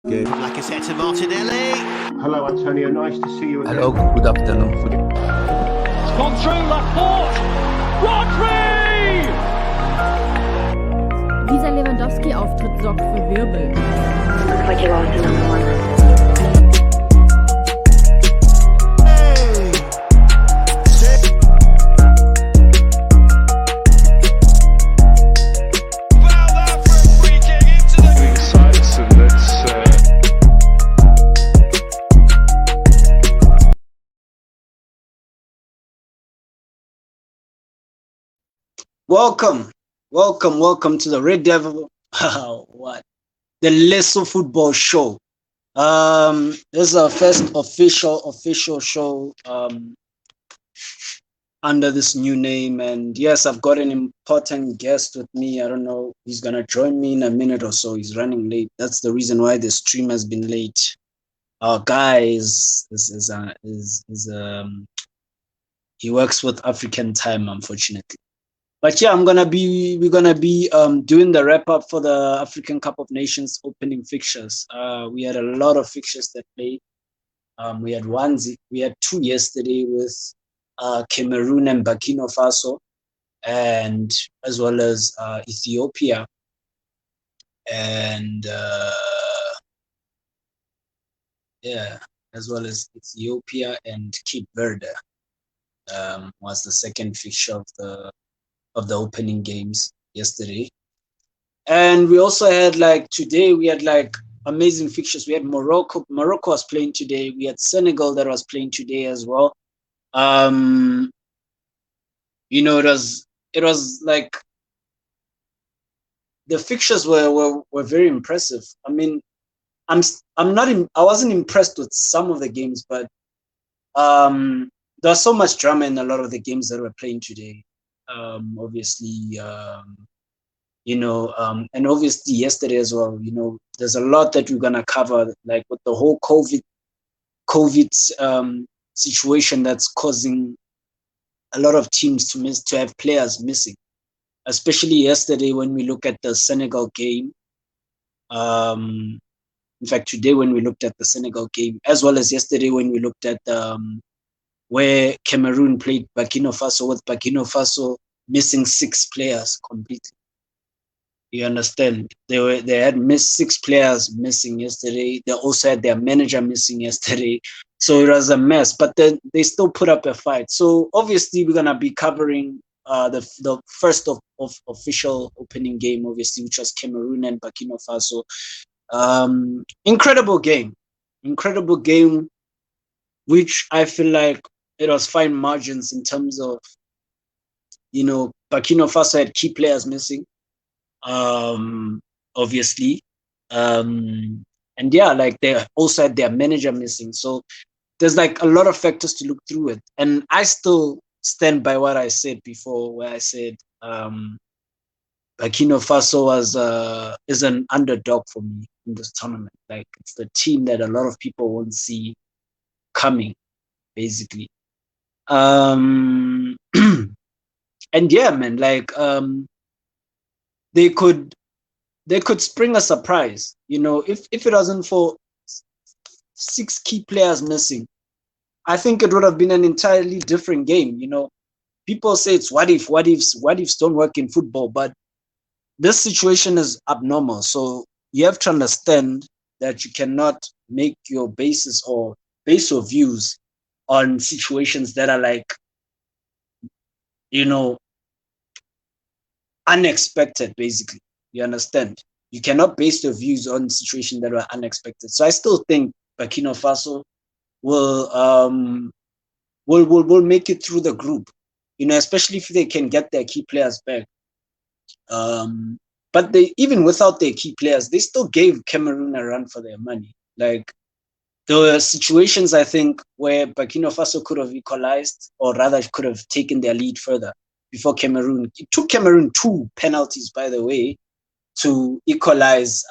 Good. Like I said to Martinelli. Hello, Antonio. Nice to see you again. Hello, good afternoon. It's gone through Laporte. Rodri! Dieser Lewandowski-Auftritt sorgt für Wirbel. Looks like you lost another one. Welcome to the Red Devil. The Lesser Football Show. This is our first official show under this new name, and yes, I've got an important guest with me. I don't know, he's gonna join me in a minute or so. He's running late. That's the reason why the stream has been late. Our guy he works with African time, unfortunately. But yeah, we're gonna be doing the wrap up for the African Cup of Nations opening fixtures. We had a lot of fixtures that played. We had two yesterday with Cameroon and Burkina Faso, and as well as Ethiopia, and as well as Ethiopia and Cape Verde was the second fixture of the opening games yesterday. And we also had today we had amazing fixtures. We had Morocco was playing today. We had Senegal that was playing today as well. It was like the fixtures were very impressive. I mean, I wasn't impressed with some of the games, but there's so much drama in a lot of the games that were playing today. Obviously, and obviously yesterday as well. There's a lot that we're gonna cover, like with the whole COVID situation that's causing a lot of teams to have players missing, especially yesterday when we look at the Senegal game. In fact, today when we looked at the Senegal game, as well as yesterday when we looked at where Cameroon played Burkina Faso, with Burkina Faso missing 6 players completely. You understand? They had missed 6 players missing yesterday. They also had their manager missing yesterday. So it was a mess, but then they still put up a fight. So obviously we're gonna be covering the first of official opening game, obviously, which was Cameroon and Burkina Faso. Incredible game, which I feel like it was fine margins in terms of, Burkina Faso had key players missing, obviously. And yeah, they also had their manager missing. So there's a lot of factors to look through it. And I still stand by what I said before, where I said Burkina Faso is an underdog for me in this tournament. It's the team that a lot of people won't see coming, basically. And yeah, man, they could spring a surprise, if it wasn't for 6 key players missing. I think it would have been an entirely different game. People say it's what ifs don't work in football, but this situation is abnormal. So you have to understand that you cannot make your base your views on situations that are unexpected, basically. You understand? You cannot base your views on situations that were unexpected. So I still think Burkina Faso will make it through the group, especially if they can get their key players back. But even without their key players, they still gave Cameroon a run for their money. There were situations, I think, where Burkina Faso could have equalized, or rather could have taken their lead further before Cameroon. It took Cameroon 2 penalties, by the way, to equalize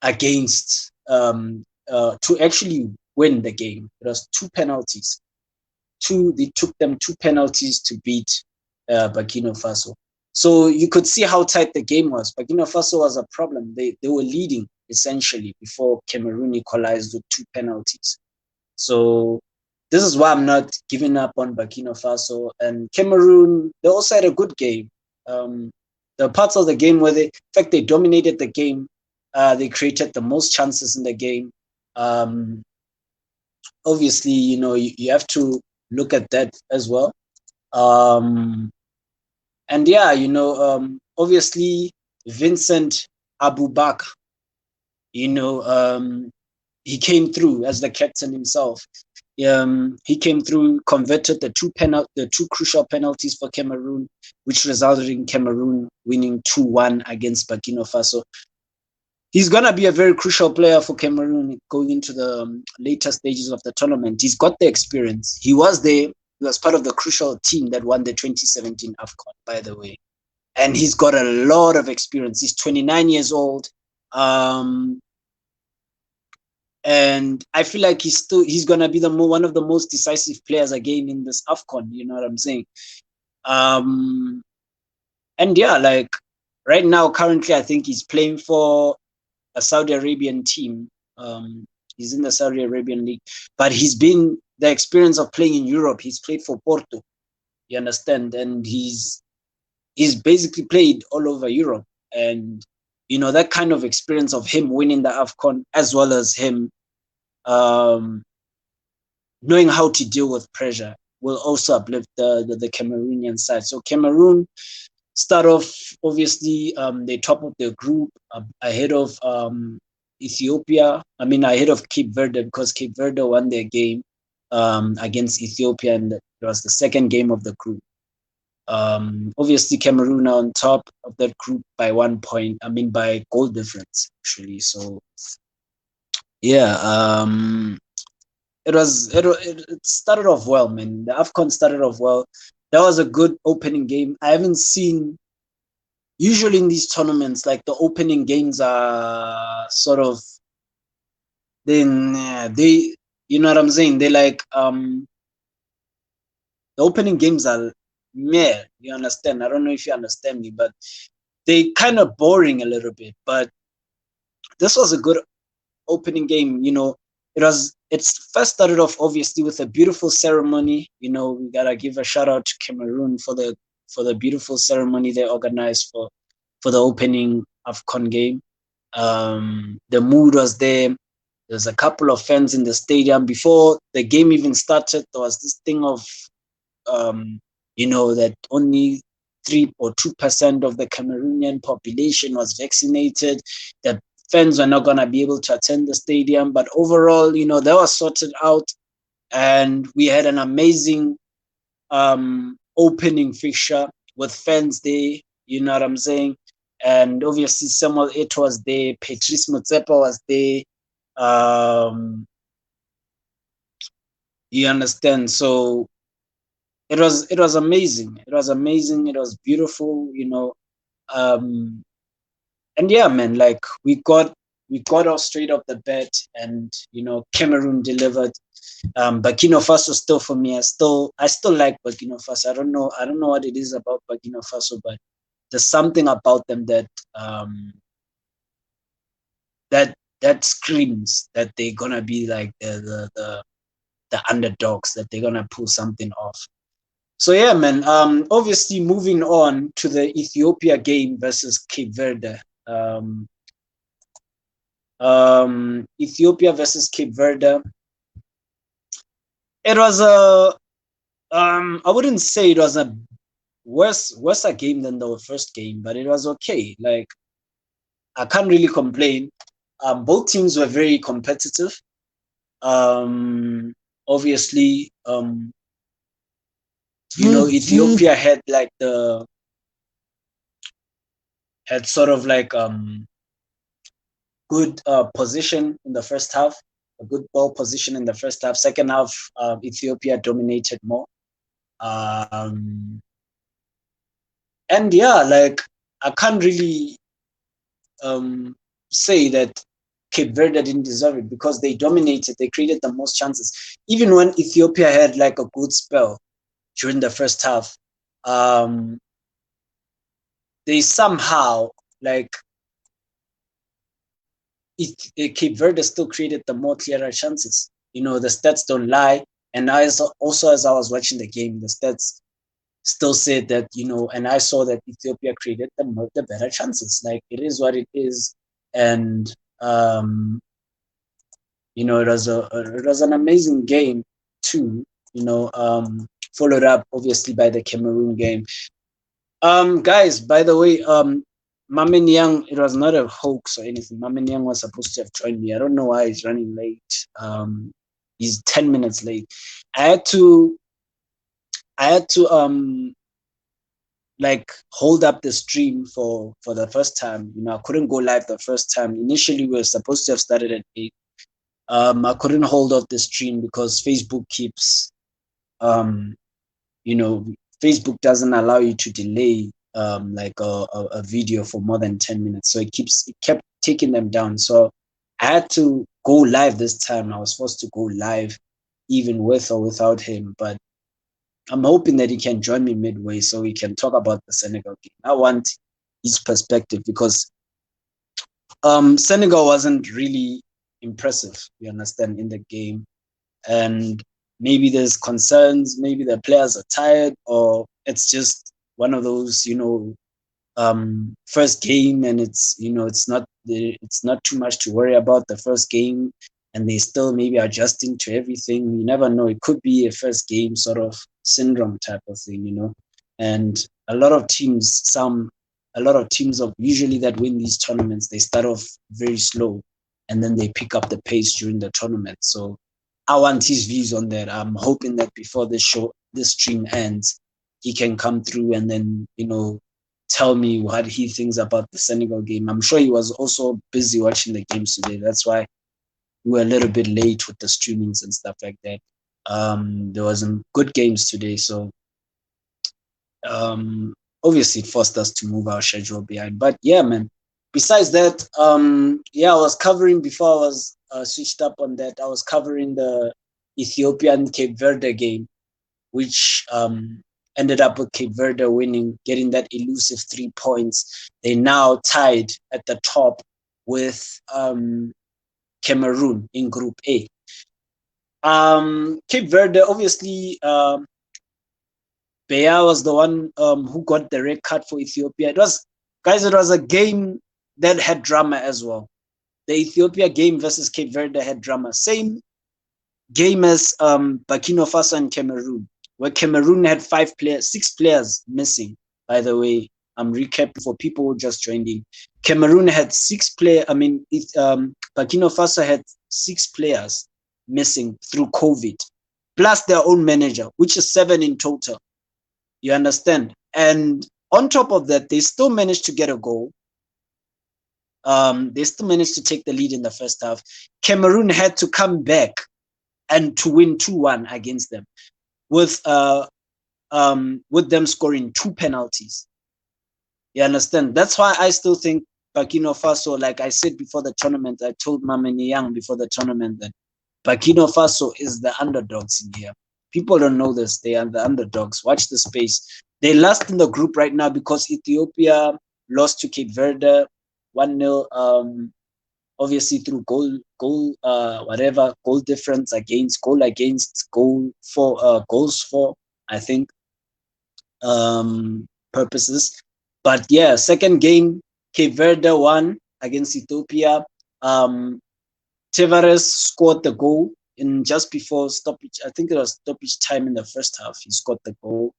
against to actually win the game. It was 2 penalties. They took them 2 penalties to beat Burkina Faso. So you could see how tight the game was. Burkina Faso was a problem. They were leading. essentially, before Cameroon equalized with 2 penalties. So this is why I'm not giving up on Burkina Faso. And Cameroon, they also had a good game. The parts of the game where in fact, they dominated the game. They created the most chances in the game. Obviously, you have to look at that as well. And yeah, obviously Vincent Abubakar, he came through as the captain himself. He came through, converted the two crucial penalties for Cameroon, which resulted in Cameroon winning 2-1 against Burkina Faso. He's going to be a very crucial player for Cameroon going into the later stages of the tournament. He's got the experience. He was there. He was part of the crucial team that won the 2017 AFCON, by the way. And he's got a lot of experience. He's 29 years old. And I feel like he's going to be one of the most decisive players again in this AFCON. You know what I'm saying? And yeah, like right now, currently, I think he's playing for a Saudi Arabian team. He's in the Saudi Arabian league, but the experience of playing in Europe. He's played for Porto, you understand, and he's basically played all over Europe. And that kind of experience of him winning the AFCON, as well as him knowing how to deal with pressure, will also uplift the Cameroonian side. So Cameroon start off, obviously, they top of their group ahead of Ethiopia. I mean, ahead of Cape Verde, because Cape Verde won their game against Ethiopia, and it was the second game of the group. Obviously, Cameroon are on top of that group by 1 point. I mean, by goal difference, actually. So, yeah, it started off well, man. The AFCON started off well. That was a good opening game. I haven't seen, usually in these tournaments, like the opening games are sort of, they, you know what I'm saying? They like, the opening games are meh, you understand? I don't know if you understand me, but they kind of boring a little bit. But this was a good opening game. It's first started off obviously with a beautiful ceremony. We gotta give a shout out to Cameroon for the beautiful ceremony they organized for the opening AFCON game. The mood was there. There's a couple of fans in the stadium. Before the game even started, there was this thing of that only 3 or 2% of the Cameroonian population was vaccinated. The fans were not going to be able to attend the stadium, but overall, that was sorted out, and we had an amazing opening fixture with fans there, you know what I'm saying? And obviously Samuel Eto'o was there, Patrice Motsepe was there, you understand? So it was amazing. It was amazing. It was beautiful, and yeah, man, like we got off straight off the bat, and Cameroon delivered. Burkina Faso still, for me, I still like Burkina Faso. I don't know what it is about Burkina Faso, but there's something about them that that screams that they're gonna be like the underdogs, that they're gonna pull something off. So yeah, man. Obviously, moving on to the Ethiopia game versus Cape Verde. Ethiopia versus Cape Verde. It was I wouldn't say it was a worse game than the first game, but it was okay. Like, I can't really complain. Both teams were very competitive. Obviously, Ethiopia had sort of like good position in the first half, a good ball position in the first half. Second half, Ethiopia dominated more. And yeah, like, I can't really say that Cape Verde didn't deserve it, because they dominated. They created the most chances. Even when Ethiopia had like a good spell during the first half, they somehow, like, Cape Verde still created the more clearer chances. You know, the stats don't lie. And also as I was watching the game, the stats still said that, you know, and I saw that Ethiopia created the better chances. Like, it is what it is. And, you know, it was an amazing game too, you know, followed up obviously by the Cameroon game. Guys, by the way, Mame Niang, it was not a hoax or anything. Mame Niang was supposed to have joined me. I don't know why he's running late. He's 10 minutes late. I had to like hold up the stream for the first time. You know, I couldn't go live the first time. Initially, we were supposed to have started at 8. I couldn't hold off the stream because Facebook keeps, you know, Facebook doesn't allow you to delay like a video for more than 10 minutes. So it kept taking them down. So I had to go live this time. I was forced to go live even with or without him. But I'm hoping that he can join me midway so we can talk about the Senegal game. I want his perspective because Senegal wasn't really impressive, you understand, in the game. And maybe there's concerns, maybe the players are tired, or it's just one of those, you know, first game, and it's, you know, it's not too much to worry about the first game, and they still maybe adjusting to everything. You never know. It could be a first game sort of syndrome type of thing, you know. And a lot of teams of usually that win these tournaments, they start off very slow and then they pick up the pace during the tournament. So I want his views on that. I'm hoping that before this stream ends, he can come through and then, you know, tell me what he thinks about the Senegal game. I'm sure he was also busy watching the games today. That's why we were a little bit late with the streamings and stuff like that. There was some good games today, so obviously it forced us to move our schedule behind. But yeah, man. Besides that, yeah, I was covering before I was switched up on that. I was covering the Ethiopian Cape Verde game, which ended up with Cape Verde winning, getting that elusive 3 points. They now tied at the top with Cameroon in Group A. Cape Verde, obviously, Beya was the one who got the red card for Ethiopia. It was a game that had drama as well. The Ethiopia game versus Cape Verde had drama. Same game as Burkina Faso and Cameroon, where Cameroon had 6 players missing. By the way, I'm recapping for people who just joined in. Cameroon had 6 players. Burkina Faso had 6 players missing through COVID, plus their own manager, which is 7 in total. You understand? And on top of that, they still managed to get a goal. They still managed to take the lead in the first half. Cameroon had to come back and to win 2-1 against them, with them scoring 2 penalties. You understand? That's why I still think Burkina Faso, like I said before the tournament, I told Mame Niang before the tournament that Burkina Faso is the underdogs in here. People don't know this. They are the underdogs. Watch the space. They're last in the group right now because Ethiopia lost to Cape Verde 1-0. Obviously through goal difference against goals for, I think, purposes. But yeah, second game, Cape Verde won against Ethiopia. Tavares scored the goal in just before stoppage. I think it was stoppage time in the first half. He scored the goal.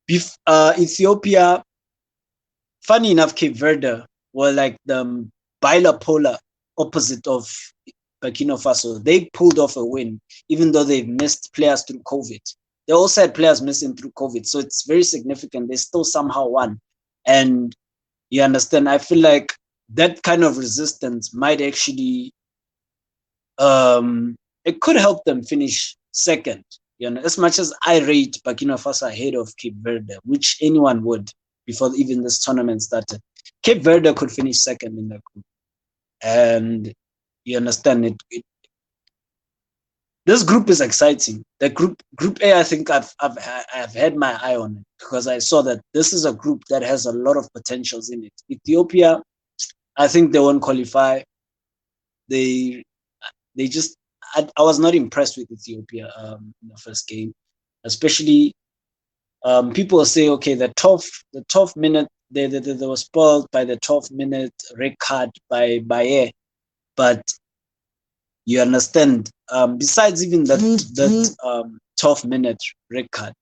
Ethiopia, funny enough, Cape Verde were like the bipolar opposite of Burkina Faso. They pulled off a win, even though they've missed players through COVID. They also had players missing through COVID, so it's very significant. They still somehow won. And you understand, I feel like that kind of resistance might actually, it could help them finish second. You know, as much as I rate Burkina Faso ahead of Cape Verde, which anyone would before even this tournament started, Cape Verde could finish second in the group. And you understand this group is exciting. The group A, I think I've had my eye on it because I saw that this is a group that has a lot of potentials in it. Ethiopia, I think they won't qualify. They just I was not impressed with Ethiopia in the first game, especially people say okay the 12th minute they were spoiled by the 12th minute red card by Baye, but you understand besides even that 12th minute red card.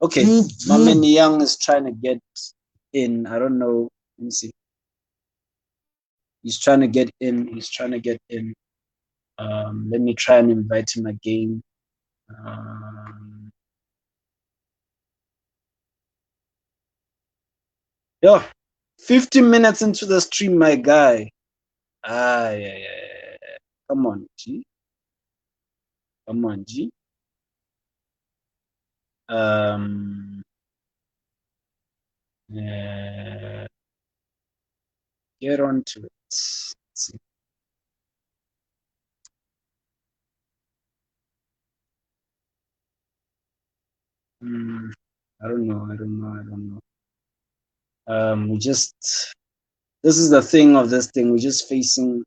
Okay, Mame Niang is trying to get in. I don't know. Let me see. He's trying to get in. Let me try and invite him again. Yo, 15 minutes into the stream, my guy. Yeah. Come on, G. Yeah. Get on to it. Let's see. I don't know. This is the thing of this thing. We're just facing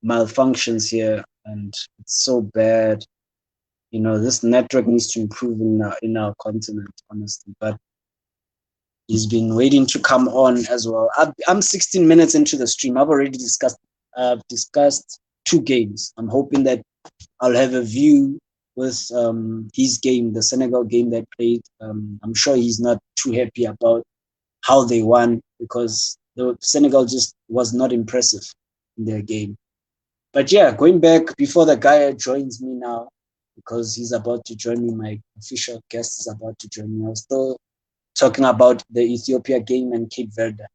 malfunctions here, and it's so bad. You know, this network needs to improve in our continent, honestly. But he's been waiting to come on as well. I'm 16 minutes into the stream. I've already discussed 2 games. I'm hoping that I'll have a view with his game, the Senegal game they played. I'm sure he's not too happy about how they won because the Senegal just was not impressive in their game. But yeah, going back before the guy joins me now, because he's about to join me, my official guest is about to join me. I was still talking about the Ethiopia game and Cape Verde.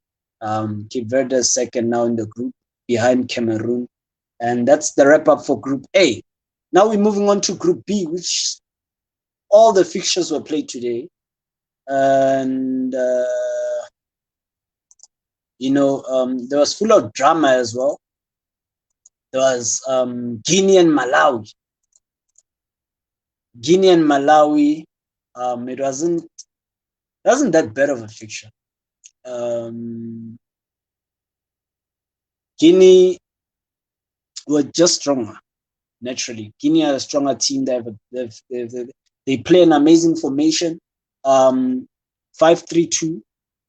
Cape Verde is second now in the group behind Cameroon. And that's the wrap up for Group A. Now we're moving on to Group B, which all the fixtures were played today. And, there was full of drama as well. There was Guinea and Malawi. It wasn't that bad of a fixture. Guinea were just stronger, naturally. Guinea are a stronger team. They play an amazing formation, 5-3-2.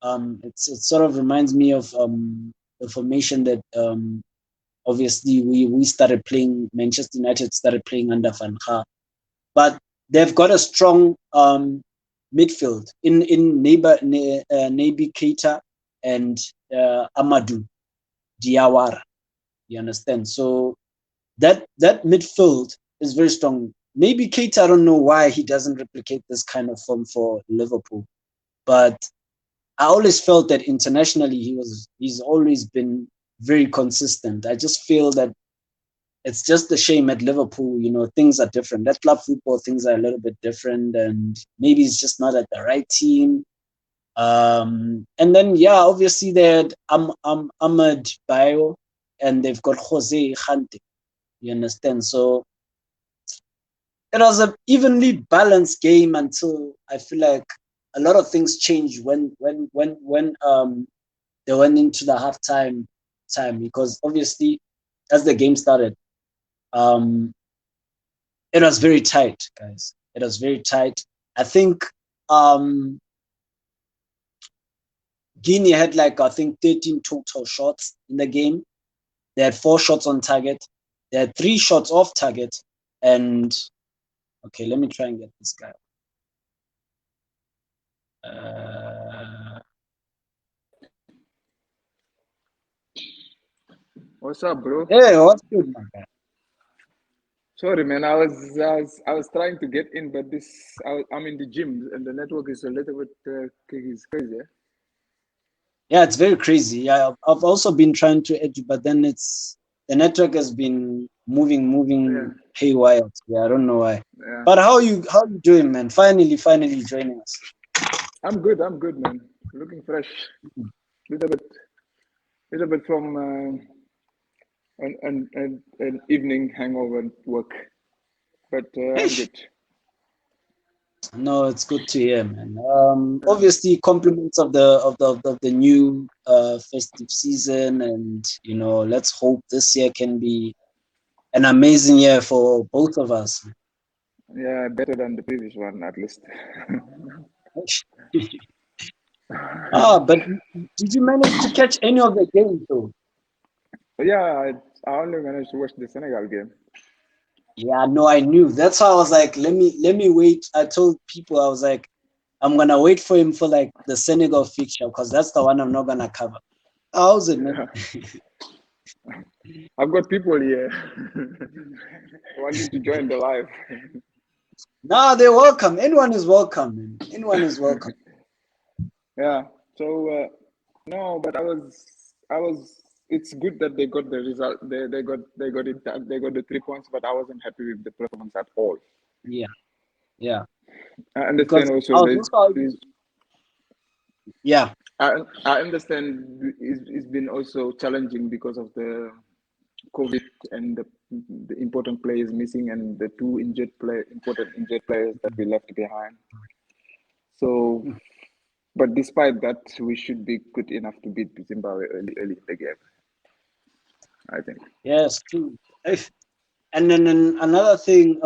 It sort of reminds me of the formation that obviously we started playing. Manchester United started playing under Van Gaal, but they've got a strong midfield in Naby Keita and Amadou Diawara. You understand? So that midfield is very strong. Maybe Keita, I don't know why he doesn't replicate this kind of form for Liverpool, but I always felt that internationally he's always been very consistent. I just feel that it's just a shame at Liverpool, things are different. At club football, things are a little bit different, and maybe it's just not at the right team. And then, obviously they had Ahmed Bayo, and they've got Jose Khante. You understand? So it was an evenly balanced game until I feel like a lot of things changed when they went into the halftime time, because obviously as the game started, it was very tight, guys. It was very tight. I think Guinea had 13 total shots in the game. They had 4 shots on target. They had 3 shots off target. And okay, let me try and get this guy. What's up, bro? Hey, what's good, my guy? Sorry, man. I was trying to get in, but I'm in the gym and the network is a little bit is crazy. Yeah, it's very crazy. Yeah, I've also been trying to edge, but then the network has been moving haywire. Yeah, I don't know why. Yeah. But how you doing, man? Finally joining us. I'm good, man. Looking fresh. Little bit from an evening hangover at work, but I'm good. No, it's good to hear, man. Obviously, compliments of the new festive season, and let's hope this year can be an amazing year for both of us. Yeah, better than the previous one at least. But did you manage to catch any of the games though? Yeah, I only managed to watch the Senegal game. Yeah, no, I knew. That's why I was like, let me wait. I told people I was like, I'm gonna wait for him for like the Senegal fixture because that's the one I'm not gonna cover. How's it, man? I've got people here wanting to join the live. No, they're welcome. Anyone is welcome, man. Anyone is welcome. Yeah. So no, but I was. It's good that they got the result. They got it. They got the 3 points, but I wasn't happy with the performance at all. Yeah. I understand Because also there's yeah. I understand it's been also challenging because of the COVID and the important players missing and the two important injured players that we left behind. So, but despite that, we should be good enough to beat Zimbabwe early in the game, I think. Yes, true. And then another thing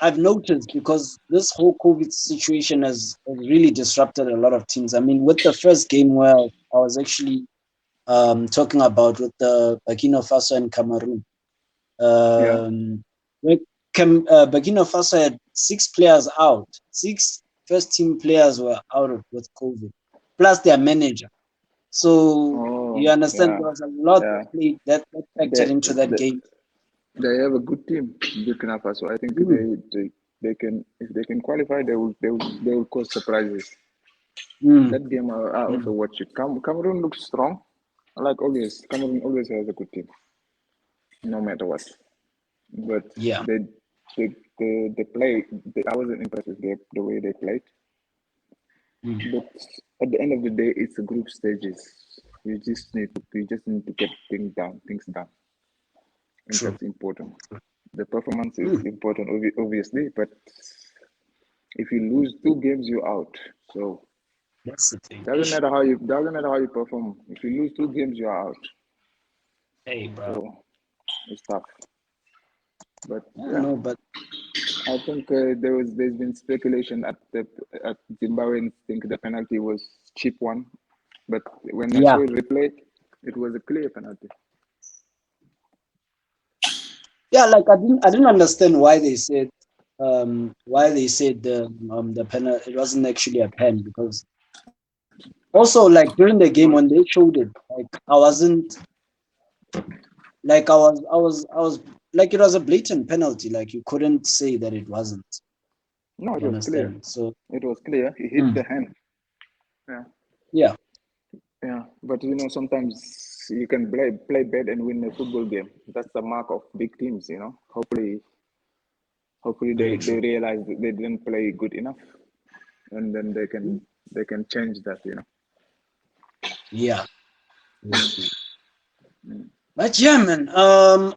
I've noticed, because this whole COVID situation has really disrupted a lot of teams. I mean, with the first game where I was actually talking about with the Burkina Faso and Cameroon, Burkina Faso had 6 players out. 6 first team players were out with COVID, plus their manager. So you understand there was a lot that factored into that game. They have a good team, Burkina Faso. I think they can, if they can qualify, they will cause surprises. That game I also watched it. Cameroon looks strong. Like always, Cameroon always has a good team, no matter what. But they play. I wasn't impressed with the way they played. But at the end of the day, it's a group stages. You just need to get things done. And that's important. The performance is important, obviously, but if you lose 2 games, you're out. So that's the thing. Doesn't matter how you perform. If you lose 2 games, you're out. Hey, bro. So it's tough. But but I think there's been speculation at Zimbabwe. Think the penalty was cheap one, but when I saw it replayed, it was a clear penalty. Yeah, like I didn't understand why they said the penalty, it wasn't actually a pen, because also like during the game when they showed it, like I wasn't like I was like, it was a blatant penalty. Like you couldn't say that it wasn't. No, it was clear. So it was clear. He hit the hand. Yeah. But sometimes you can play bad and win a football game. That's the mark of big teams. Hopefully they realize that they didn't play good enough, and then they can change that. Yeah. But yeah, man.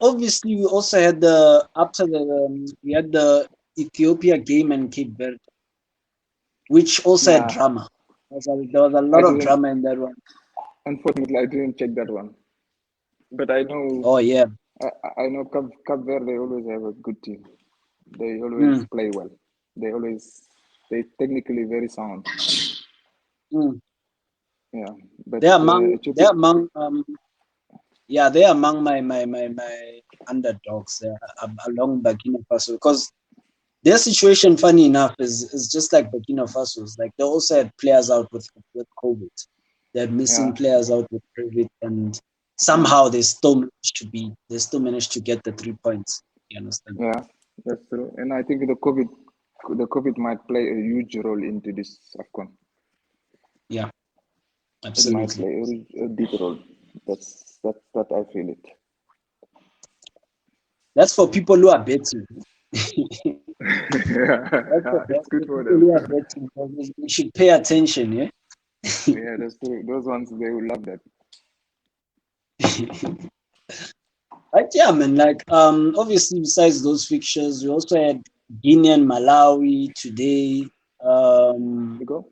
Obviously we also had we had the Ethiopia game and Cape Verde, which also had drama. There was a lot of drama in that one. Unfortunately, I didn't check that one, but I know. Oh yeah. I know Cape Verde always have a good team. They always play well. They technically very sound. Yeah, but they're among my underdogs along Burkina Faso, because their situation, funny enough, is just like Burkina Faso's. Like they also had players out with COVID. They're missing players out with COVID, and somehow they still managed to get the 3 points. You understand? Yeah, that's true. And I think the COVID might play a huge role into this AFCON. Yeah, absolutely. It might play a big role. That's I feel it. That's for people who are betting. It's good for them. You should pay attention, yeah? Yeah, that's true. Those ones, they will love that. But yeah, man, like obviously besides those fixtures, we also had Guinea and Malawi today. You go.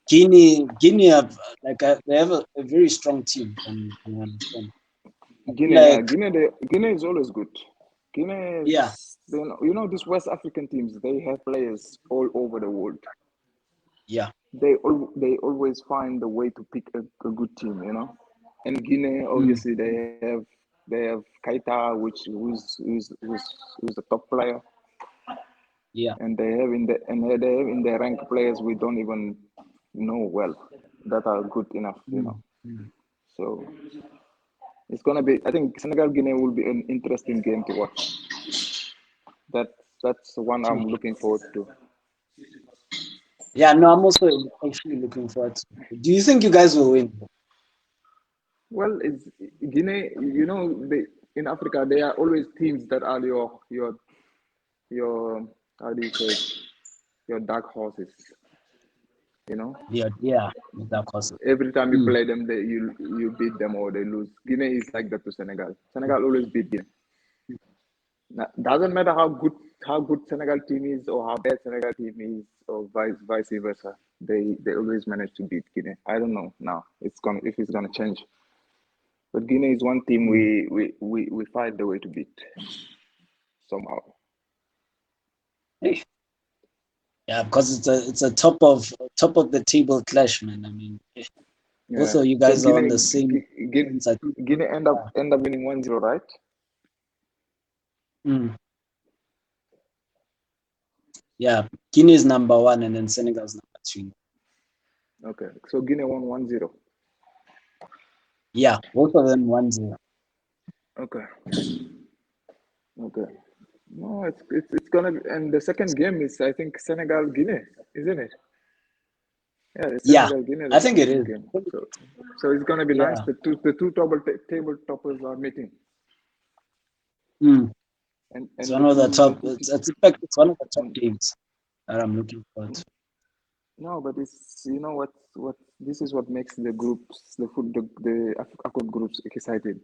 Guinea have they have a very strong team. From what I understand. Guinea is always good. Guinea Yeah. is, these West African teams, they have players all over the world. Yeah. They always find a way to pick a good team, And Guinea, obviously, they have Keita, who's the top player. Yeah. And they have in their rank players we don't even know well that are good enough, So it's gonna be. I think Senegal Guinea will be an interesting game to watch. That's the one I'm looking forward to. Yeah, no, I'm also actually looking forward to it. Do you think you guys will win? Well, it's Guinea. In Africa there are always teams that are your how do you say it? Your dark horses. Yeah, dark horses. Every time you play them, you beat them or they lose. Guinea is like that to Senegal. Senegal always beat Guinea. Now, doesn't matter how good Senegal team is or how bad Senegal team is or vice versa. They always manage to beat Guinea. I don't know now. If it's gonna change. But Guinea is one team we find the way to beat somehow. Yeah, because it's a top of the table clash, man. I mean, both of you guys are on the same. Guinea end up winning 1-0, right? Yeah, Guinea is number 1 and then Senegal is number 2. Okay, so Guinea won 1-0. Yeah, both of them 1-0. Okay. No, it's gonna be, and the second game is I think Senegal Guinea, isn't it? Yeah, it's Senegal Guinea. I think it is. Game. So it's gonna be nice. The two table toppers are meeting. And it's one of the top. It's one of the top games that I'm looking forward to. No, but it's what this is what makes the groups, the AFCON groups exciting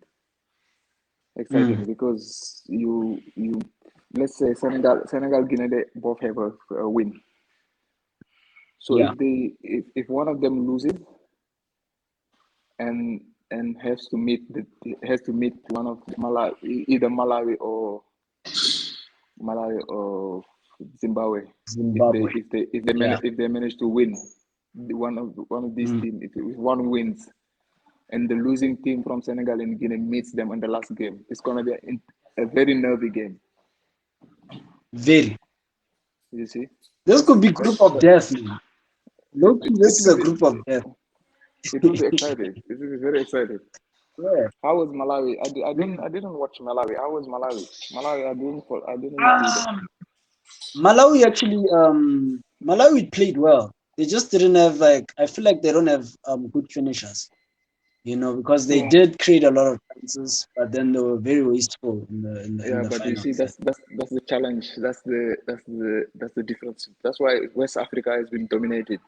because you let's say Senegal Guinea, they both have a win. So if one of them loses and has to meet one of either Malawi or Zimbabwe. If they manage to win one of these teams, if one wins and the losing team from Senegal and Guinea meets them in the last game, it's gonna be a very nervy game. Very. You see, this could be group of death. Look, this is a group of death. It will be exciting. It will be very exciting. Yeah. How was Malawi? I didn't watch Malawi. How was Malawi? Malawi, I didn't see them. Malawi actually, Malawi played well. They just didn't have I feel like they don't have good finishers. Because they did create a lot of chances, but then they were very wasteful in the but final. you see, that's the challenge. That's the difference. That's why West Africa has been dominating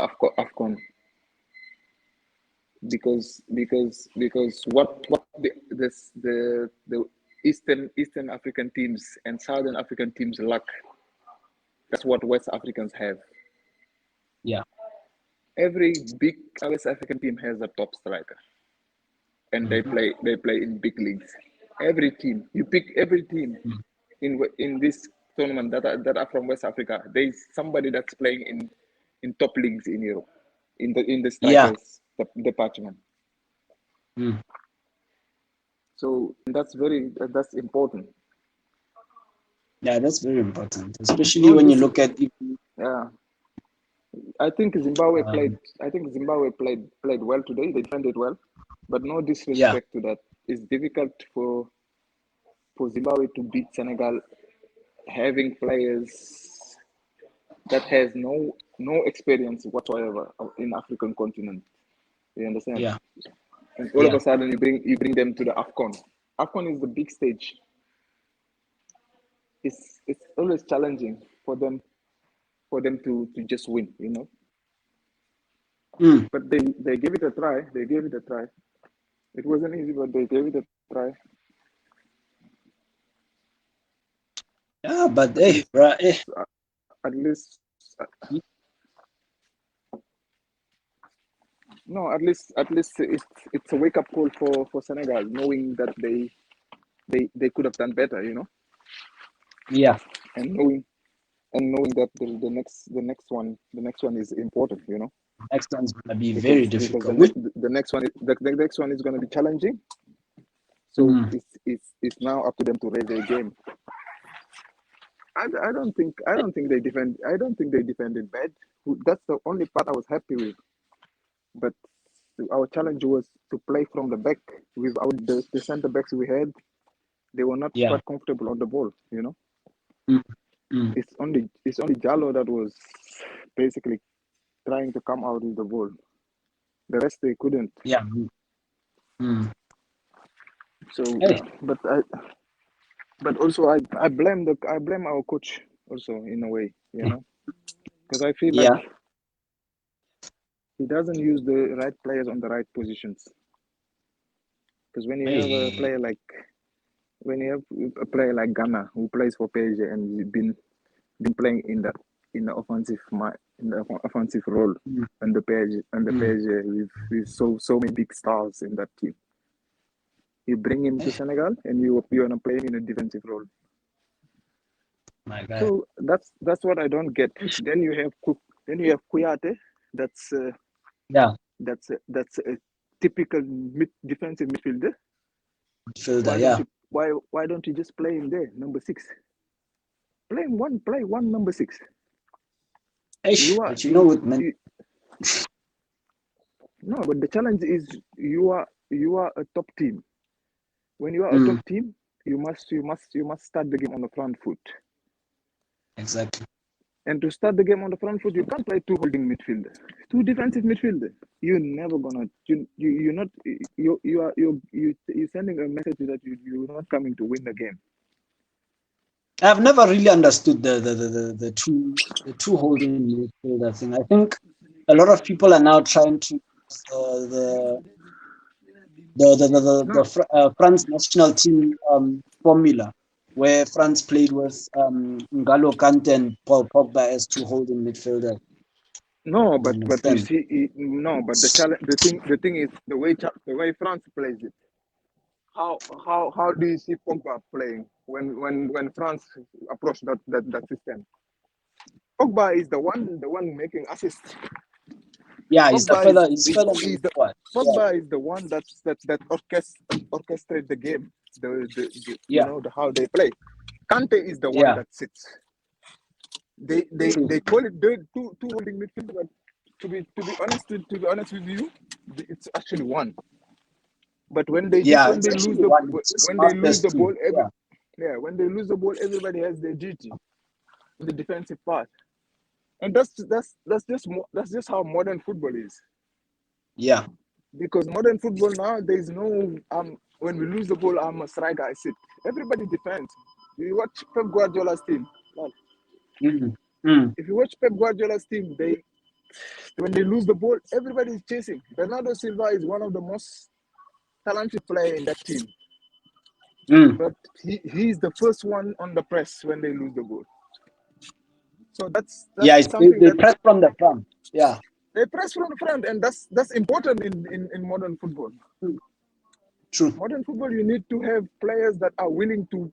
AFCON. Because what the Eastern African teams and Southern African teams lack, that's what West Africans have. Yeah. Every big West African team has a top striker, and they play in big leagues. Every team, you pick every team in this tournament that are from West Africa. There's somebody that's playing in top leagues in Europe, in the strikers department. So that's important. Yeah, that's very important, especially when you look at. I think Zimbabwe played well today. They defended well, but no disrespect to that. It's difficult for Zimbabwe to beat Senegal, having players that has no experience whatsoever in African continent. You understand? Yeah. And all of a sudden you bring them to the AFCON. AFCON is the big stage. It's always challenging for them to just win, But they gave it a try. It wasn't easy, but they gave it a try. Yeah, but At hey, least, bruh, hey. at least, no, at least it's a wake up call for Senegal, knowing that they could have done better, you know, Yeah, and knowing that the next one is important, you know, next one's gonna be very because difficult. Which, the next one the next one is going to be challenging. So mm, it's now up to them to raise their game. I don't think they defended bad. That's the only part I was happy with. But our challenge was to play from the back without the center backs we had. They were not yeah, quite comfortable on the ball. You know, mm, mm, it's only Jallo that was basically trying to come out with the ball. The rest they couldn't. yeah. Mm. So, Hey, but also I blame our coach also in a way. You know, because I feel like yeah, he doesn't use the right players on the right positions. Because hey, when you have a player like Ghana who plays for PSG and he's been playing in the offensive role mm, and the mm. PSG with so many big stars in that team. You bring him to Hey, Senegal and you wanna play him in a defensive role. my God. So that's what I don't get. Then you have Kouyaté. That's uh, Yeah, that's a typical defensive midfielder. midfielder, yeah. Why don't you just play him there, number 6? Play one number 6. Hey, You are but you know what, man? you, no, but the challenge is you are a top team. When you are a top Mm, team, you must start the game on the front foot. exactly. And to start the game on the front foot, you can't play two holding midfielder, two defensive midfielder. You're never gonna you're not you're sending a message that you're not coming to win the game. I've never really understood the two holding midfielder thing. I think a lot of people are now trying to use No, France national team formula, where France played with N'Golo Kante and Paul Pogba as two holding midfielders. no, You but you understand? see, no, but the thing is the way France plays it. How do you see Pogba playing when France approach that system? Pogba is the one making assists. Yeah, Pogba is he's is, fella is in the squad. Yeah, Pogba is the one that orchestrate the game. The you yeah, know how they play. Kante is the one yeah. that sits. True. They call it two holding midfield, but to be honest with you, it's actually one. But Yeah, when it's they actually one. It's just masked as two. Yeah. when they lose the ball, everybody has their duty in the defensive part, and that's just how modern football is. Yeah. Because modern football now, there is no when we lose the ball, I'm a striker, I sit. Everybody defends. You watch Pep Guardiola's team. Well, Mm, mm. if you watch Pep Guardiola's team, they when they lose the ball, everybody is chasing. Bernardo Silva is one of the most talented players in that team, Mm. but he's the first one on the press when they lose the ball. So that's Yeah, something they that press from the front. Yeah. they press from the front, and that's important in modern football. True. Modern football, you need to have players that are willing to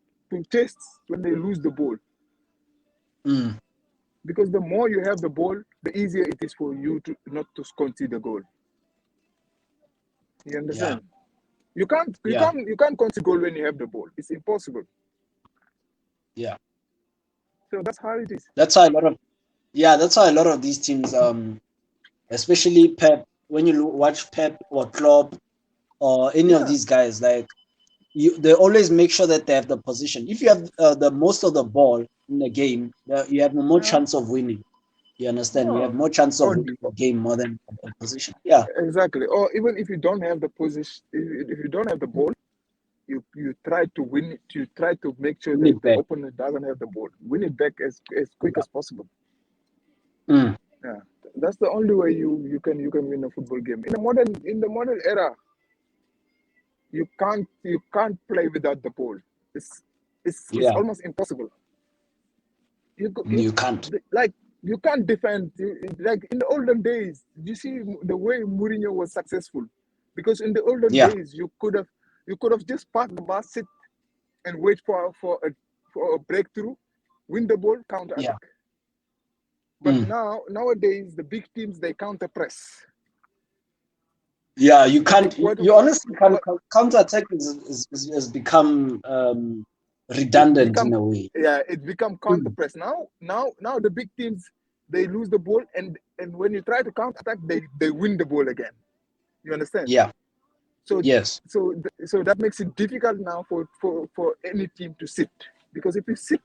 chase when they lose the ball. Mm. Because the more you have the ball, the easier it is for you to not to concede the goal. You Yeah. understand? Yeah. You can't concede goal when you have the ball. It's impossible. Yeah. So that's how it is. That's how a lot of that's how a lot of these teams, especially Pep, when you watch Pep or Klopp or any of Yeah. these guys, like they always make sure that they have the position. If you have the most of the ball in the game, you have more Yeah. chance of winning. You understand? You have No. more chance of Or winning the game more than the position. Yeah. exactly. Or even if you don't have the position, if you don't have the ball, you try to win it. You try to make sure Win that it the back. opponent doesn't have the ball. Win it back as quick as possible. Mm. Yeah, that's the only way you can win a football game. In the modern era, you can't play without the ball. It's Yeah. almost impossible. You can't. Like you can't defend. Like in the olden days, you see the way Mourinho was successful, because in the olden days you could have just parked the bus, sit and wait for a breakthrough, win the ball, counter attack. But nowadays the big teams, they counter press. Yeah, you can't. You honestly can't. Counter attack has become redundant in a way. Yeah, it become counter press now. Now the big teams, they lose the ball, and when you try to counter attack, they win the ball again. You understand? Yeah. So yes. So that makes it difficult now for any team to sit, because if you sit,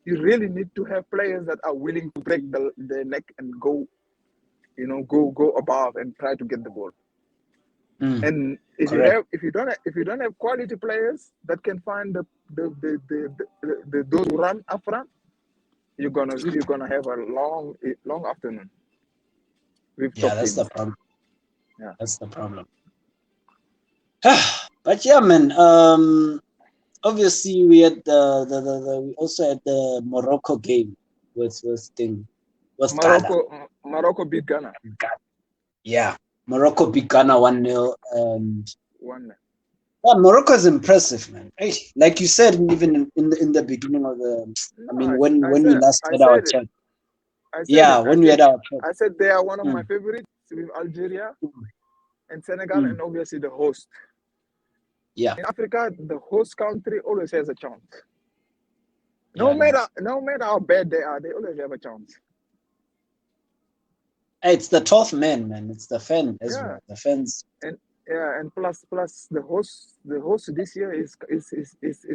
you really need to have players that are willing to break the neck and go above and try to get the ball. And if you don't have quality players that can find those who run up front, you're gonna have a long afternoon. That's the problem. Yeah, that's the problem. But yeah, man. Obviously, we had we also had the Morocco game with Morocco beat Ghana. Yeah, Morocco beat Ghana 1-0, and 1-0. Yeah, Morocco is impressive, man. Like you said, even in the beginning of the, when we last had our chat. When we had our chat. I said they are one of my favorites, with Algeria and Senegal, and obviously the host. Yeah. In Africa, the host country always has a chance. No matter how bad they are, they always have a chance. It's the 12th man. It's the fan as well. The fans. And plus the host this year is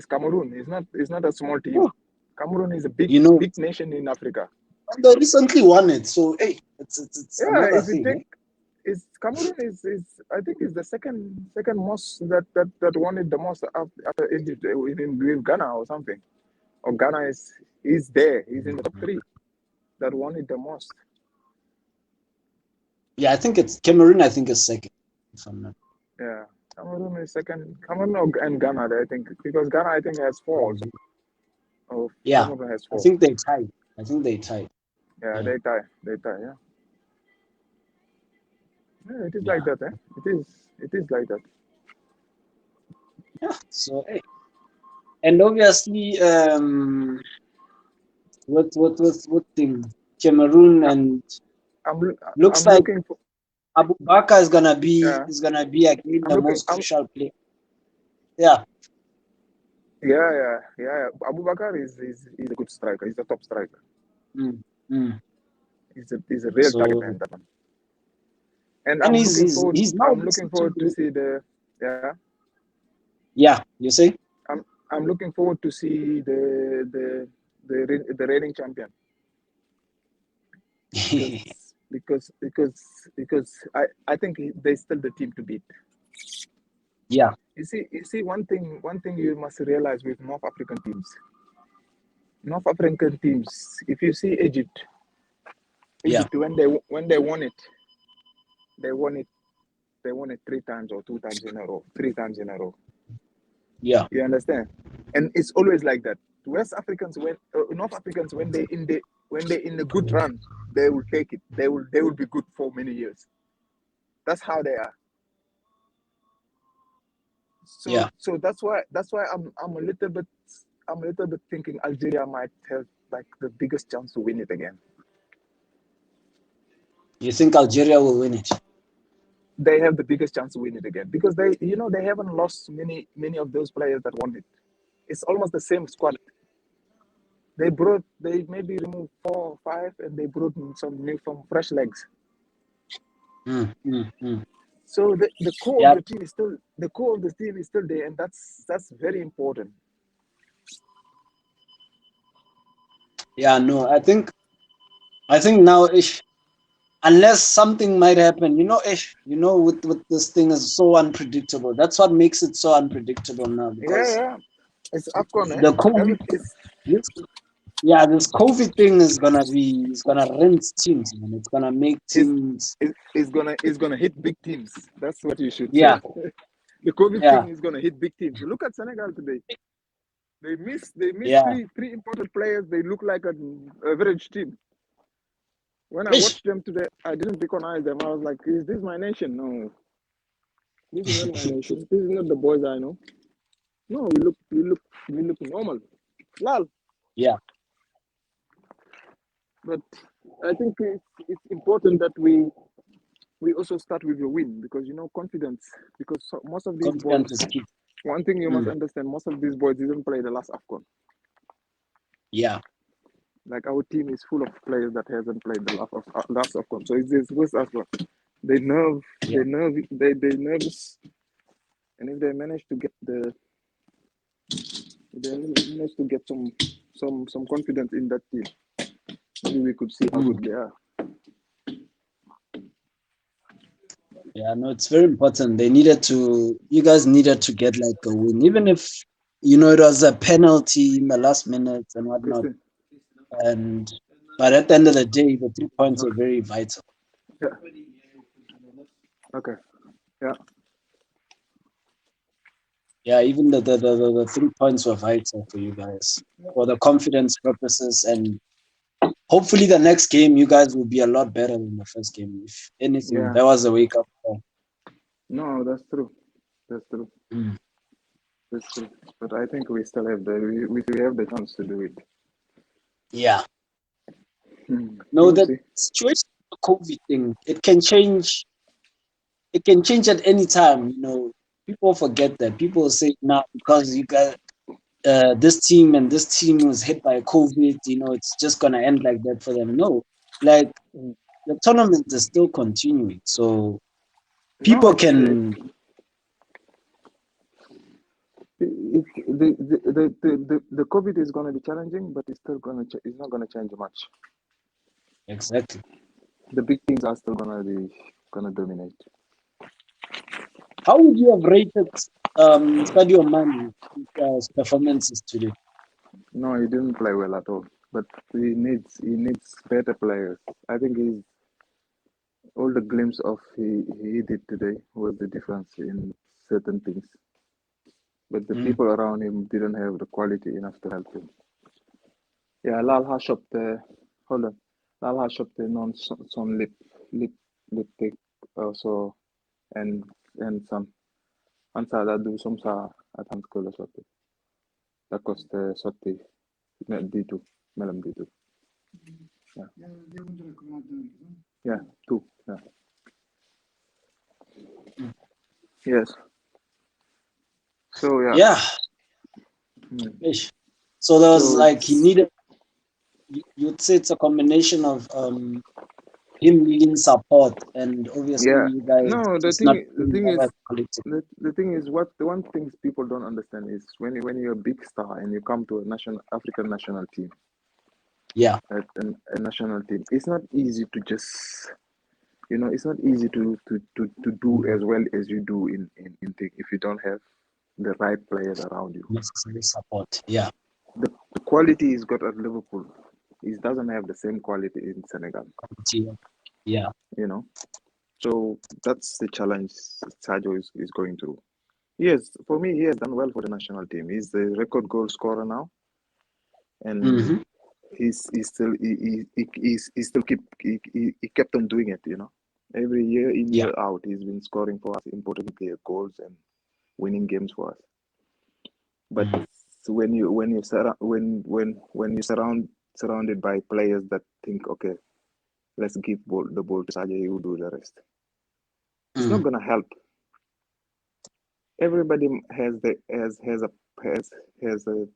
Cameroon. It's not a small team. Oh. Cameroon is a big nation in Africa. And they recently won it, so it's another thing. Cameroon is I think is the second most that won it the most after Egypt with Ghana or something. Or Ghana is there. He's in the top 3 that won it the most. Yeah, I think it's Cameroon. I think is second. Yeah, Cameroon is second. Cameroon and Ghana, I think, because Ghana I think has 4. Also. Cameroon has 4. I think they tied. Yeah, they tie. Yeah. Yeah, it is like that, eh? It is like that. Yeah. So, and obviously, what thing? Cameroon and looks like Abu Bakar is gonna be again the most crucial player. Yeah. Yeah. Abu Bakar is a good striker. He's a top striker. He's a real target man, that one. And I'm looking forward to see the you see? I'm looking forward to see the reigning champion. because I think they're still the team to beat. Yeah. You see one thing you must realize with North African teams, if you see Egypt, when they won it, they won it 3 times or 2 times in a row, 3 times in a row. Yeah. You understand? And it's always like that. North Africans, when they in a good run, they will take it. They will be good for many years. That's how they are. So that's why I'm a little bit thinking Algeria might have like the biggest chance to win it again. You think Algeria will win it? They have the biggest chance to win it again because they haven't lost many of those players that won it. It's almost the same squad. They maybe removed 4 or 5 and they brought some fresh legs. So the core of the team is still there, and that's very important. Yeah, no, I think now unless something might happen, with this thing is so unpredictable. That's what makes it so unpredictable now. Because it's AFCON. The COVID, this COVID thing is gonna rinse teams, man. It's gonna make teams. It's gonna hit big teams. That's what you should say. Yeah. The COVID thing is gonna hit big teams. Look at Senegal today. They miss Yeah. three important players. They look like an average team. When I Ish. watched them today, I didn't recognize them. I was like, "Is this my nation?" No, this is not my nation. This is not the boys I know. No, we look normal. Lal. Yeah. But I think it's important that we also start with a win because confidence. Because most of these boys, Confidence is key. one thing you must understand, most of these boys didn't play the last AFCON. Yeah. Like our team is full of players that hasn't played the last AFCON. So it's with us well. They nervous, and if they manage to get some confidence in that team, maybe we could see how good they are. Yeah, no, it's very important. You guys needed to get like a win, even if it was a penalty in the last minute and whatnot. But at the end of the day, the 3 points are very vital. Yeah. Okay. Yeah. Yeah, even the 3 points were vital for you guys for the confidence purposes, and hopefully the next game you guys will be a lot better than the first game. If anything, that was a wake up call. No, that's true. That's true. That's true. But I think we still have we have the chance to do it. Yeah. No, the situation, the COVID thing, it can change. It can change at any time. People forget that. People say now because you got this team and this team was hit by COVID, it's just gonna end like that for them. No, like the tournament is still continuing, so people can. The COVID is gonna be challenging, but it's not gonna change much. Exactly. The big things are still gonna dominate. How would you have rated Sadio Mane's performances today? No, he didn't play well at all. But he needs better players. I think all the glimpse of he did today was the difference in certain things. But the people around him didn't have the quality enough to help him. Yeah, Lal has op hold on. Lal has op non some lip take also and some ansa da do some sa at hand kola sotti. Da coste sotti D2 melam D2. Yeah. Yeah, two. Yeah. Yes. So yeah. Yeah. So there was he needed. You'd say it's a combination of him needing support and obviously you guys. No, the thing is what the one thing people don't understand is when you're a big star and you come to a African national team. Yeah. A national team. It's not easy to just it's not easy to do as well as you do in if you don't have the right players around you. Necessary support. Yeah. The quality he's got at Liverpool, he doesn't have the same quality in Senegal. Yeah. So that's the challenge Sadio is going through. Yes, for me, he has done well for the national team. He's the record goal scorer now, and he kept on doing it. Every year in year out, he's been scoring for us important goals and winning games for us. But when you're surrounded by players that think, okay, let's give the ball to Sadio, he will do the rest. It's not gonna help. Everybody has a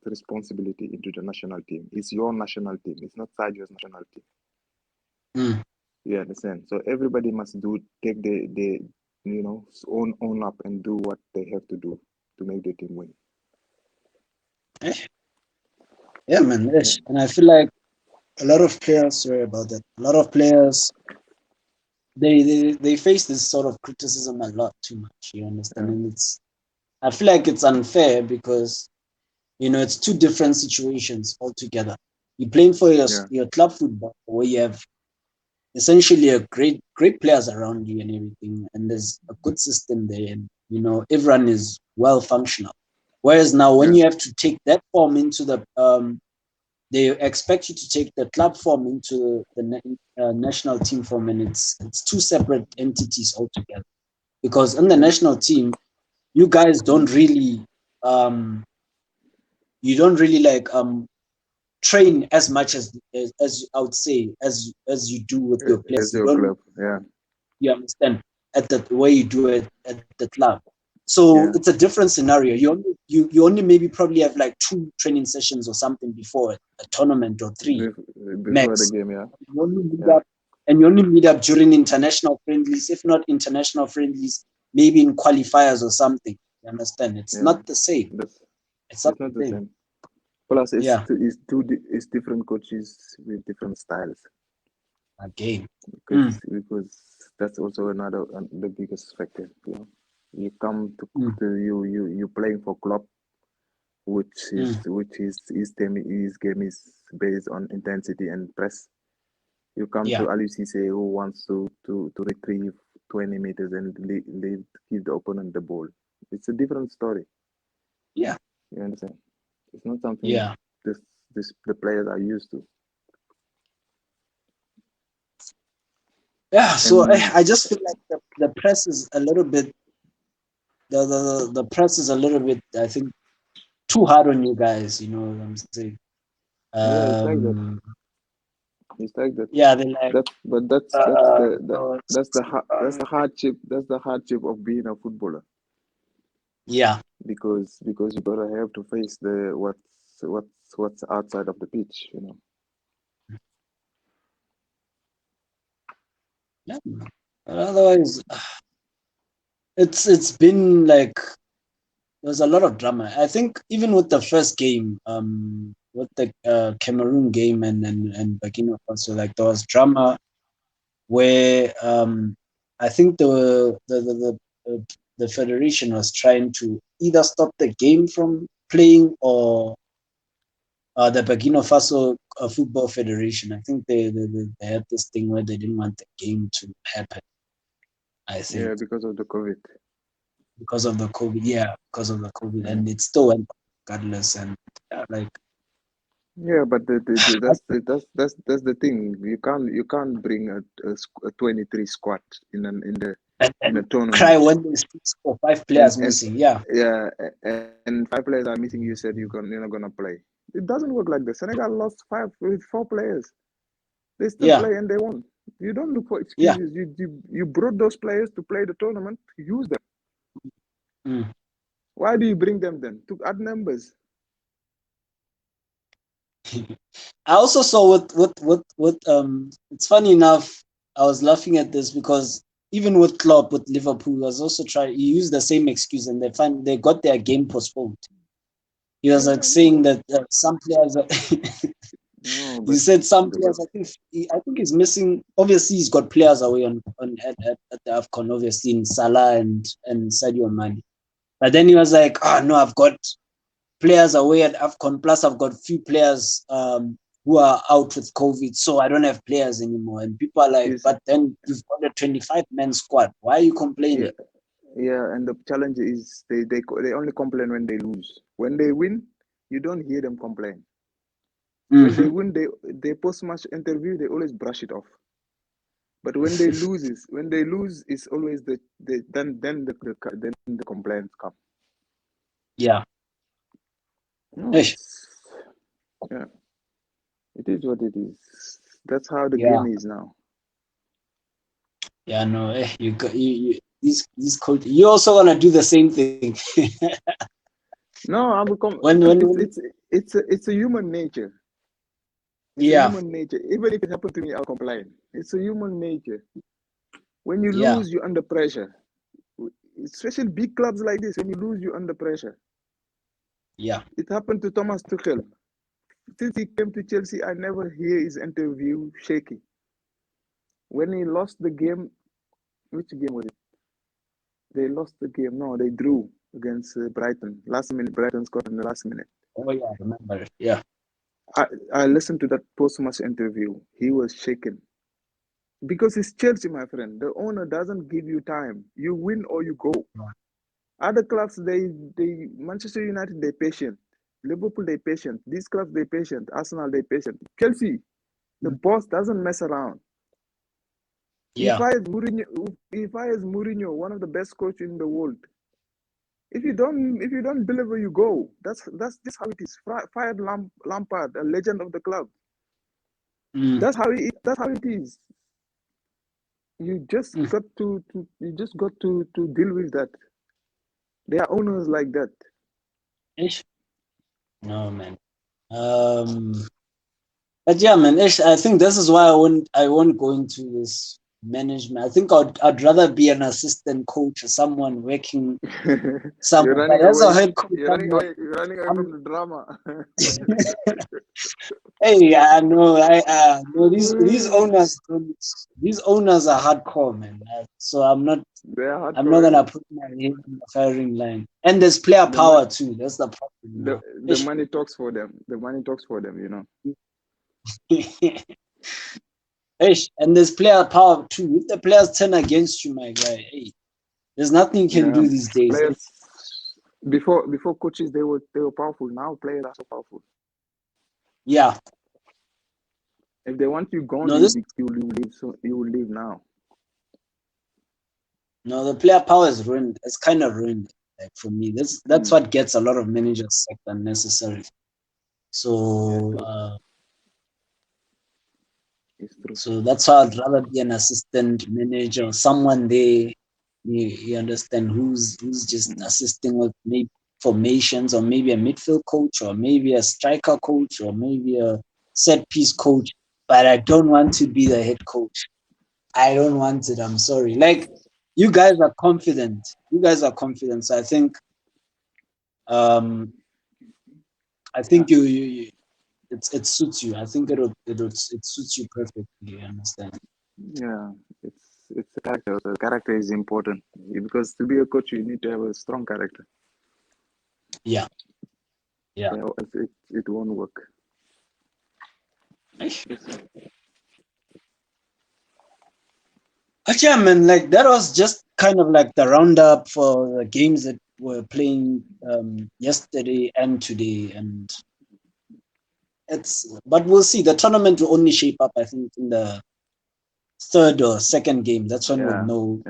responsibility into the national team. It's your national team. It's not Sadio's national team. You understand? So everybody must take the own up and do what they have to do to make the team win. Yeah, man. And I feel like a lot of players, sorry about that. A lot of players, they face this sort of criticism a lot too much. You understand? And I feel like it's unfair because it's two different situations altogether. You're playing for your club football where you have essentially a great players around you and everything, and there's a good system there, and everyone is well functional. Whereas now, when you have to take that form into the they expect you to take the club form into the national team form, and it's two separate entities altogether. Because in the national team, you guys don't really train as much as I would say as you do with your players. As your club, yeah. You understand at the way you do it at the club. So it's a different scenario. You only maybe probably have like 2 training sessions or something before a tournament, or 3 before max. the game, yeah. You only meet up, and you only meet up during international friendlies, if not international friendlies, maybe in qualifiers or something. You understand? It's not the same. It's not the same. Plus, it's different coaches with different styles. Again, because that's also the biggest factor. You know, you come to you playing for club, which his game is based on intensity and press. You come to Alucise, who wants to retrieve 20 meters and give the opponent the ball. It's a different story. Yeah, you understand. It's not something the players are used to. Yeah, so I just feel like the press is a little bit the press is a little bit, I think, too hard on you guys. You know what I'm saying? It's like that. It's like that. Yeah, they like. That's the hardship. That's the hardship of being a footballer. Yeah. Because you gotta have to face what's outside of the pitch. You know. Yeah. Otherwise, it's been like there's a lot of drama. I think even with the first game, with the Cameroon game and Burkina Faso, like there was drama where I think the federation was trying to either stop the game from playing, or the Burkina Faso Football Federation. I think they had this thing where they didn't want the game to happen. I think. Yeah, because of the COVID. Because of the COVID, and it still went regardless, and like. Yeah, but that's the thing. You can't bring a 23 squad in a tournament. Cry when there's 5 players missing. Yeah, and 5 players are missing. You said you're not gonna play. It doesn't work like that. Senegal lost 4 players. They still play and they won. You don't look for excuses. You brought those players to play the tournament. Use them. Why do you bring them then? To add numbers. I also saw what it's funny enough, I was laughing at this because even with Klopp with Liverpool, was also he used the same excuse, and they got their game postponed. He was like saying that some players he said some players, I think he's missing. Obviously he's got players away at the AFCON, obviously in Salah and Sadio Mane. But then he was like, no, I've got players away at AFCON, plus I've got few players who are out with COVID, so I don't have players anymore. And people are like, but then you've got a 25-man squad. Why are you complaining? Yeah, and the challenge is they only complain when they lose. When they win, you don't hear them complain. When they win, they post-match interview, they always brush it off. But when they lose, it's always then the complaints come. Yeah. No, it is what it is. That's how the game is now. Yeah, no, these coach, you also wanna do the same thing. No, it's a human nature. It's a human nature. Even if it happened to me, I'll complain. It's a human nature. When you lose, you're under pressure. Especially big clubs like this, when you lose, you're under pressure. Yeah. It happened to Thomas Tuchel. Since he came to Chelsea, I never hear his interview shaky. When he lost the game, which game was it? They lost the game. No, they drew against Brighton. Last minute, Brighton scored in the last minute. Oh yeah, I remember. Yeah. I listened to that post-match interview. He was shaken. Because it's Chelsea, my friend. The owner doesn't give you time. You win or you go. Other clubs, they Manchester United, they patient. Liverpool, they patient. These clubs, they patient. Arsenal, they patient. Chelsea, the boss doesn't mess around. Yeah. He fires Mourinho, one of the best coaches in the world. If you don't deliver, you go. That's just how it is. Fired Lampard, a legend of the club. That's how it is. You just got to deal with that. There are owners like that. No, man. But yeah, man, I think this is why I won't go into this management. I think I'd rather be an assistant coach or someone working somewhere. But as a head coach, you're running away from the drama. Hey, I know. No, these owners are hardcore, man. So I'm not gonna put my head in the firing line. And there's player power too. That's the problem. The money talks for them. The money talks for them, you know. And there's player power too. If the players turn against you, my guy, hey, there's nothing you can do these days. Players, before coaches, they were powerful. Now players are so powerful. Yeah. If they want you gone, you will leave now. No, the player power is ruined. It's kind of ruined. Like for me, that's what gets a lot of managers sacked unnecessarily. So. So that's why I'd rather be an assistant manager or someone there. You understand who's just assisting with maybe formations, or maybe a midfield coach, or maybe a striker coach, or maybe a set piece coach. But I don't want to be the head coach. I don't want it. I'm sorry. Like, you guys are confident. So I think you it suits you. I think it suits you perfectly. You understand? Yeah, it's a character. The character is important because to be a coach, you need to have a strong character. Yeah. It won't work. But yeah, man, like that was just kind of like the roundup for the games that were playing yesterday and today, and but we'll see. The tournament will only shape up, I think, in the third or second game. That's when we'll know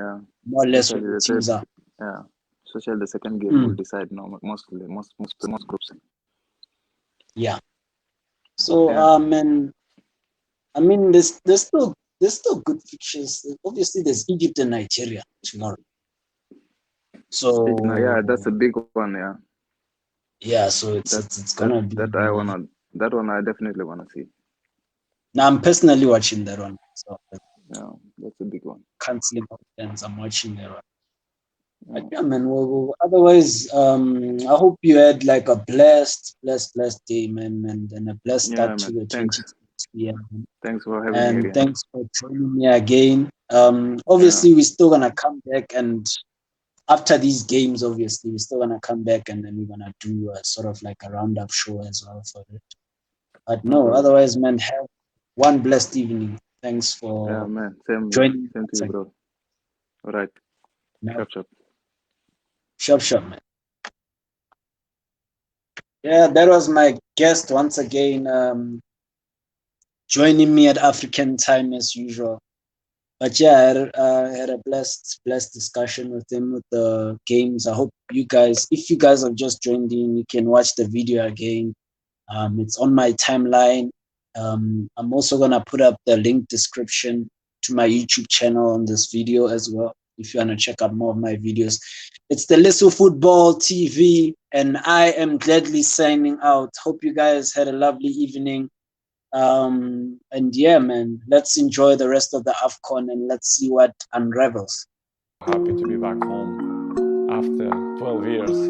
more or less what the teams are. Yeah, especially the second game will decide most groups. Yeah. So and I mean, there's still good fixtures. Obviously, there's Egypt and Nigeria tomorrow. So that's a big one. Yeah, so it's gonna be that one I definitely wanna see. Now I'm personally watching that one. So that's a big one. Canceling all plans. I'm watching that one. But yeah, man. Well, otherwise, I hope you had like a blessed day, man, and a blessed start to the 2020 year. Thanks for having me again. Thanks for joining me again. Obviously, we're still gonna come back, and after these games, obviously, we're still gonna come back, and then we're gonna do a sort of like a roundup show as well for it. But no, otherwise, man, have one blessed evening. Thanks for joining. Same to you, bro. All right. Sharp, man. Yeah, that was my guest once again, joining me at African time as usual. But yeah, I had a blessed discussion with him with the games. I hope if you guys have just joined in, you can watch the video again. It's on my timeline. I'm also gonna put up the link description to my YouTube channel on this video as well, if you wanna check out more of my videos. It's the Little Football TV, and I am gladly signing out. Hope you guys had a lovely evening. And yeah, man, let's enjoy the rest of the AFCON and let's see what unravels. Happy to be back home after 12 years.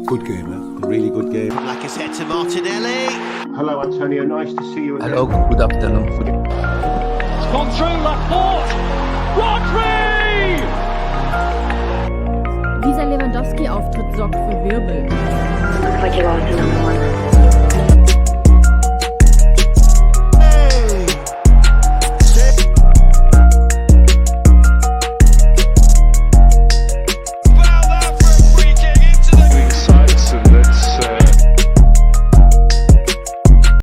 Good game, a really good game. Like I said to Martinelli. Hello, Antonio. Nice to see you again. Hello, good afternoon. It's gone through Laporte. Rodri! Dieser Lewandowski-Auftritt sorgt für Wirbel. Looks like you lost another one.